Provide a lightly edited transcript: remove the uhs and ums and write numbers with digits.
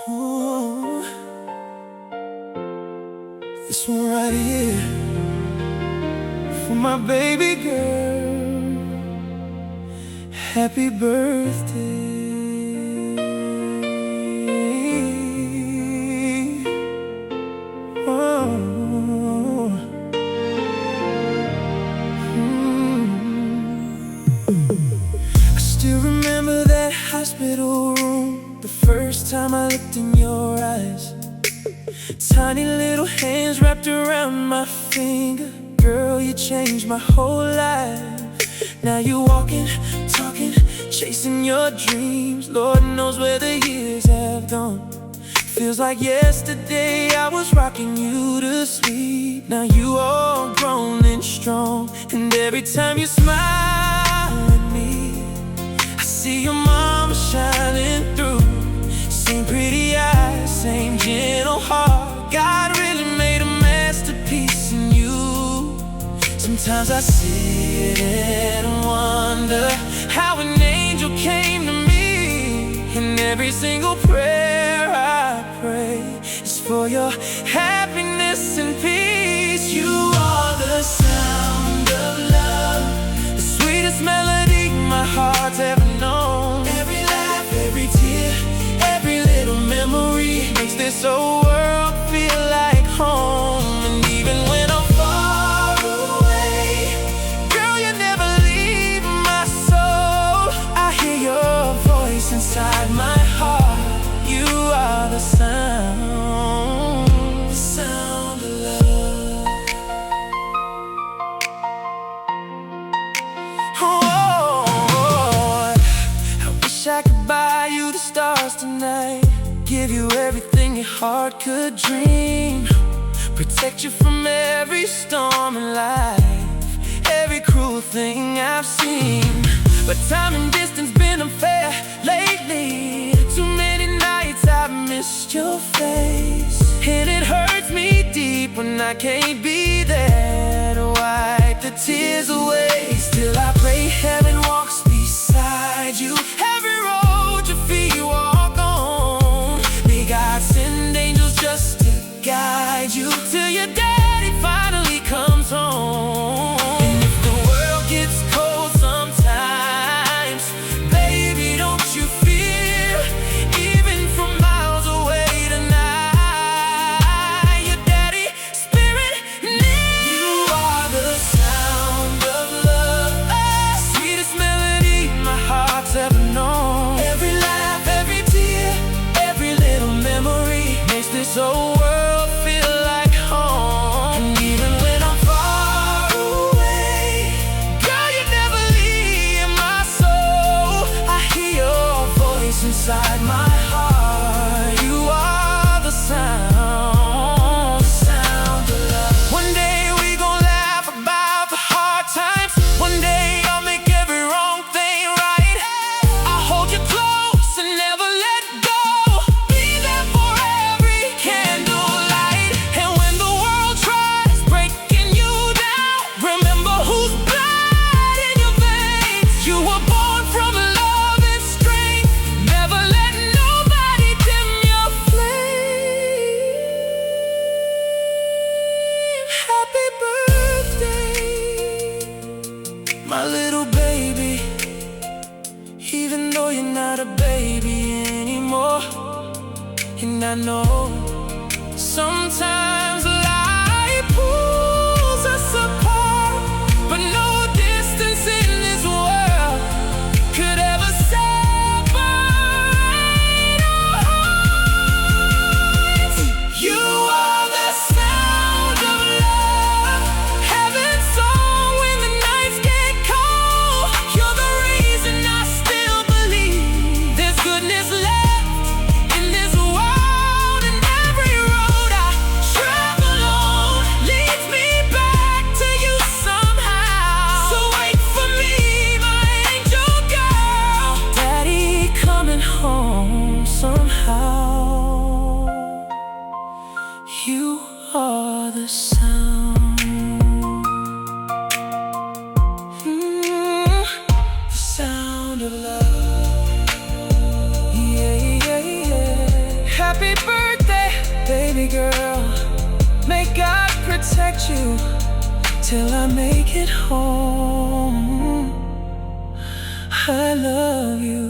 Ooh, this one right here for my baby girl. Happy birthday. Oh. I still remember that hospital room, the first time I looked in your eyes. Tiny little hands wrapped around my finger. Girl, you changed my whole life. Now you're walking, talking, chasing your dreams. Lord knows where the years have gone. Feels like yesterday I was rocking you to sleep. Now you all grown and strong, and every time you smile at me, I see your mama shining through. Same pretty eyes, same gentle heart. God really made a masterpiece in you. Sometimes I sit and wonder how an angel came to me. And every single prayer I pray is for your happiness and peace. You are the sound of love, the sweetest melody my heart's ever known. Every laugh, every tear, every little memory makes this whole world feel like home. And even when I'm far away, girl, you never leave my soul. I hear your voice inside my heart. You are the sound of love. Oh, I wish I could buy you the stars tonight, give you everything your heart could dream, protect you from every storm in life, every cruel thing I've seen. But time and distance been unfair lately. Too many nights I've missed your face, and it hurts me deep when I can't be there to wipe the tears away. Still I pray heaven walks beside you. Every road your feet walk on, may God send angels just to guide you till your daddy finally comes home. And if the world gets cold sometimes, baby, don't you fear. Even from miles away tonight, your daddy spirit near. You are the sound of love, sweetest melody my heart's ever known. Every laugh, every tear, every little memory makes this whole world feel like home. And even when I'm far away, girl, you never leave my soul. I hear your voice inside my heart. You are the sound of love. One day we gon' laugh about the hard times. One day I'll make every wrong thing right. I'll hold you close and never let go. Be there for every candlelight. And when the world tries breaking you down, remember whose blood in your veins. You were born from love and strength. Never let nobody dim your flame. Happy birthday, my little baby. Even though you're not a baby anymore, and I know sometimes life pulls us apart, but no distance in this world could ever separate our hearts. You are the sound of love, heaven's song when the nights get cold. You're the reason I still believe there's goodness left in this world. And every road I travel happy birthday, baby girl. May God protect you till I make it home. I love you.